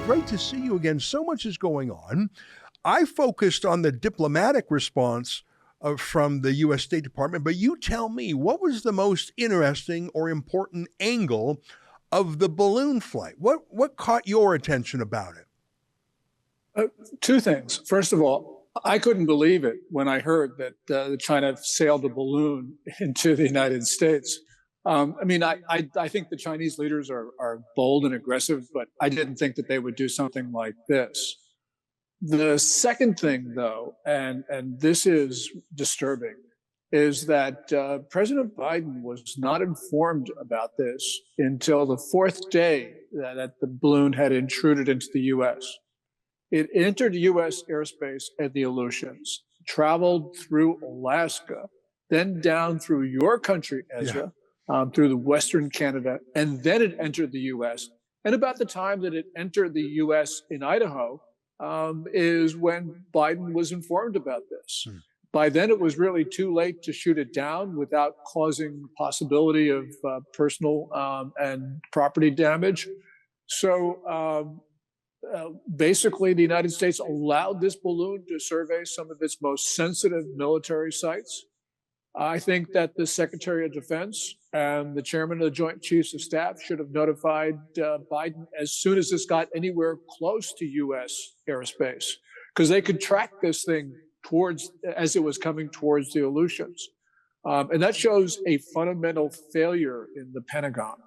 great to see you again. So much is going on. I focused on the diplomatic response from the U.S. State Department, but you tell me, what was the most interesting or important angle of the balloon flight? What caught your attention about it? Two things. First of all, I couldn't believe it when I heard that China sailed a balloon into the United States. I think the Chinese leaders are bold and aggressive, but I didn't think that they would do something like this. The second thing, though, and this is disturbing, is that President Biden was not informed about this until the fourth day that the balloon had intruded into the U.S. It entered U.S. airspace at the Aleutians, traveled through Alaska, then down through your country, Ezra, through the Western Canada, and then it entered the U.S. And about the time that it entered the U.S. in Idaho is when Biden was informed about this. By then, it was really too late to shoot it down without causing possibility of personal and property damage. So basically, the United States allowed this balloon to survey some of its most sensitive military sites. I think that the Secretary of Defense and the Chairman of the Joint Chiefs of Staff should have notified Biden as soon as this got anywhere close to U.S. airspace, because they could track this thing as it was coming towards the Aleutians. And that shows a fundamental failure in the Pentagon.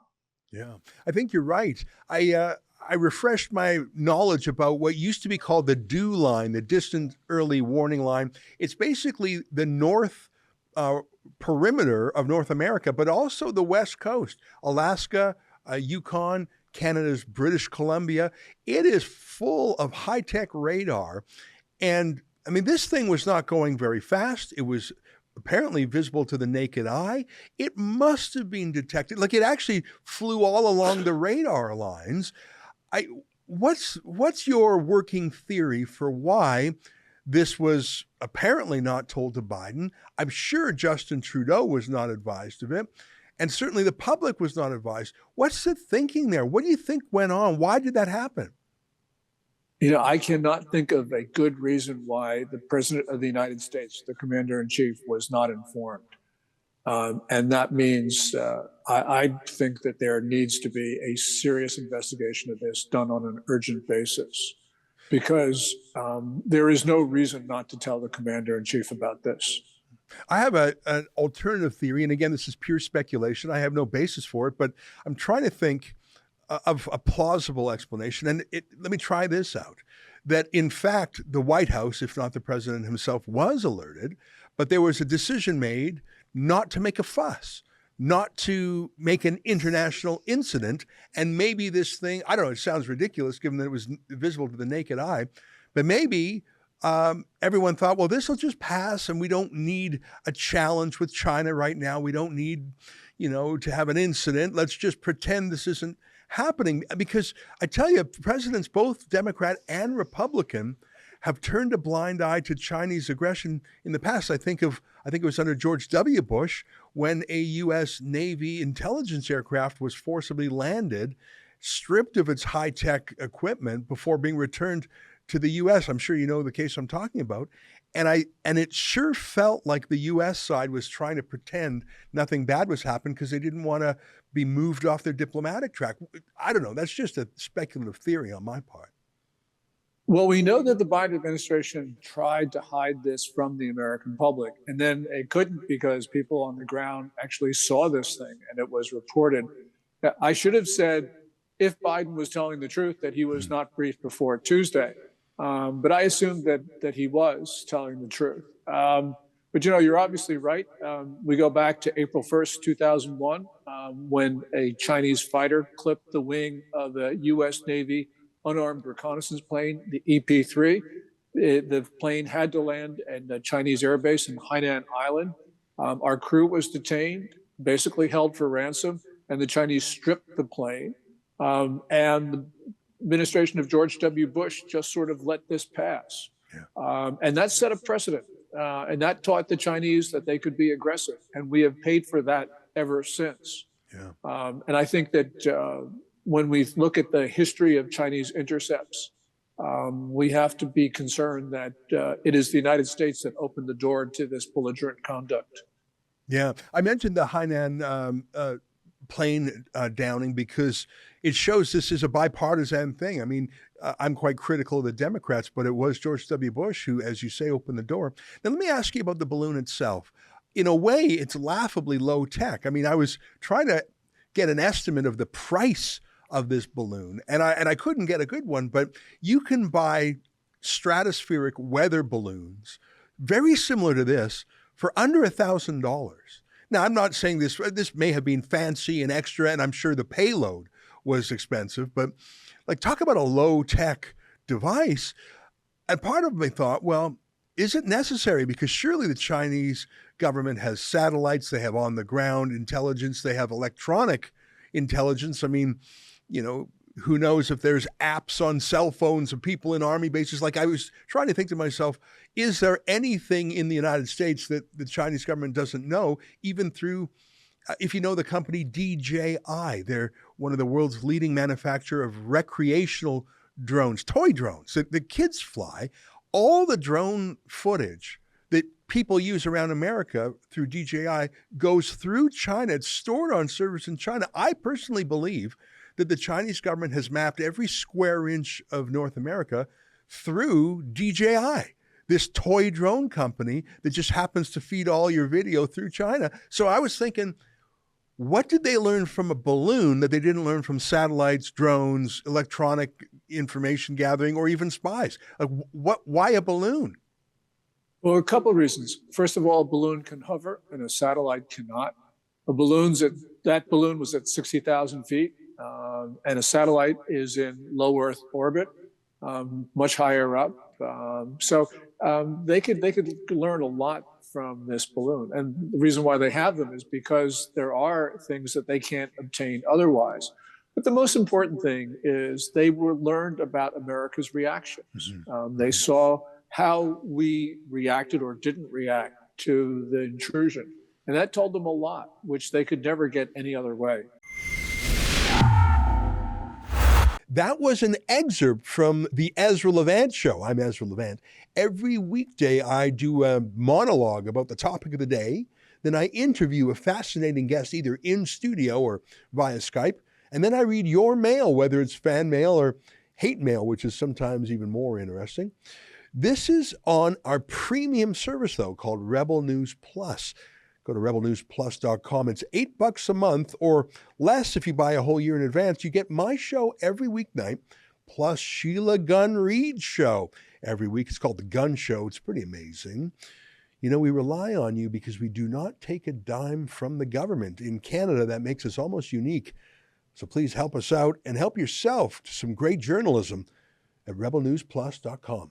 Yeah, I think you're right. I refreshed my knowledge about what used to be called the DEW line, the distant early warning line. It's basically the north perimeter of North America, but also the West Coast, Alaska, Yukon, Canada's British Columbia. It is full of high-tech radar. And I mean, this thing was not going very fast. It was apparently visible to the naked eye. It must have been detected. Like, it actually flew all along the radar lines. What's your working theory for why this was apparently not told to Biden? I'm sure Justin Trudeau was not advised of it, and certainly the public was not advised. What's the thinking there? What do you think went on? Why did that happen? You know, I cannot think of a good reason why the President of the United States, the Commander-in-Chief, was not informed. And that means I think that there needs to be a serious investigation of this done on an urgent basis, because there is no reason not to tell the Commander-in-Chief about this. I have an alternative theory, and again, this is pure speculation. I have no basis for it, but I'm trying to think of a plausible explanation. And let me try this out, that in fact, the White House, if not the president himself, was alerted, but there was a decision made not to make a fuss, not to make an international incident. And maybe this thing, I don't know, it sounds ridiculous given that it was visible to the naked eye, but maybe everyone thought, well, this will just pass and we don't need a challenge with China right now. We don't need, to have an incident. Let's just pretend this isn't happening. Because I tell you, presidents, both Democrat and Republican, have turned a blind eye to Chinese aggression in the past. I think it was under George W. Bush when a U.S. Navy intelligence aircraft was forcibly landed, stripped of its high-tech equipment before being returned to the U.S. I'm sure you know the case I'm talking about. And it sure felt like the U.S. side was trying to pretend nothing bad was happening because they didn't want to be moved off their diplomatic track. I don't know. That's just a speculative theory on my part. Well, we know that the Biden administration tried to hide this from the American public, and then it couldn't because people on the ground actually saw this thing and it was reported. I should have said, if Biden was telling the truth, that he was not briefed before Tuesday. But I assumed that he was telling the truth. But, you're obviously right. We go back to April 1st, 2001, when a Chinese fighter clipped the wing of a U.S. Navy unarmed reconnaissance plane, the EP-3. The plane had to land at the Chinese airbase in Hainan Island. Our crew was detained, basically held for ransom, and the Chinese stripped the plane. And the administration of George W. Bush just sort of let this pass. And that set a precedent. And that taught the Chinese that they could be aggressive. And we have paid for that ever since. And I think that when we look at the history of Chinese intercepts, we have to be concerned that it is the United States that opened the door to this belligerent conduct. Yeah, I mentioned the Hainan plane downing because it shows this is a bipartisan thing. I mean, I'm quite critical of the Democrats, but it was George W. Bush who, as you say, opened the door. Now, let me ask you about the balloon itself. In a way, it's laughably low tech. I mean, I was trying to get an estimate of the price of this balloon, and I couldn't get a good one, but you can buy stratospheric weather balloons very similar to this for under $1,000. Now, I'm not saying this may have been fancy and extra, and I'm sure the payload was expensive, but like, talk about a low-tech device. And part of me thought, well, is it necessary? Because surely the Chinese government has satellites, they have on-the-ground intelligence, they have electronic intelligence. I mean, you know, who knows if there's apps on cell phones of people in army bases. Like, I was trying to think to myself, is there anything in the United States that the Chinese government doesn't know, even through, if you know the company DJI, they're one of the world's leading manufacturer of recreational drones, toy drones that the kids fly. All the drone footage that people use around America through DJI goes through China. It's stored on servers in China. I personally believe that the Chinese government has mapped every square inch of North America through DJI, this toy drone company that just happens to feed all your video through China. So I was thinking, what did they learn from a balloon that they didn't learn from satellites, drones, electronic information gathering, or even spies? Like, why a balloon? Well, a couple of reasons. First of all, a balloon can hover and a satellite cannot. That balloon was at 60,000 feet, and a satellite is in low Earth orbit, much higher up. So they could learn a lot from this balloon. And the reason why they have them is because there are things that they can't obtain otherwise. But the most important thing is they learned about America's reactions. They saw how we reacted or didn't react to the intrusion. And that told them a lot, which they could never get any other way. That was an excerpt from the Ezra Levant show. I'm Ezra Levant. Every weekday, I do a monologue about the topic of the day. Then I interview a fascinating guest, either in studio or via Skype. And then I read your mail, whether it's fan mail or hate mail, which is sometimes even more interesting. This is on our premium service, though, called Rebel News Plus. Go to rebelnewsplus.com. It's $8 a month or less if you buy a whole year in advance. You get my show every weeknight, plus Sheila Gunn Reid's show every week. It's called The Gun Show. It's pretty amazing. You know, we rely on you because we do not take a dime from the government. In Canada, that makes us almost unique. So please help us out and help yourself to some great journalism at rebelnewsplus.com.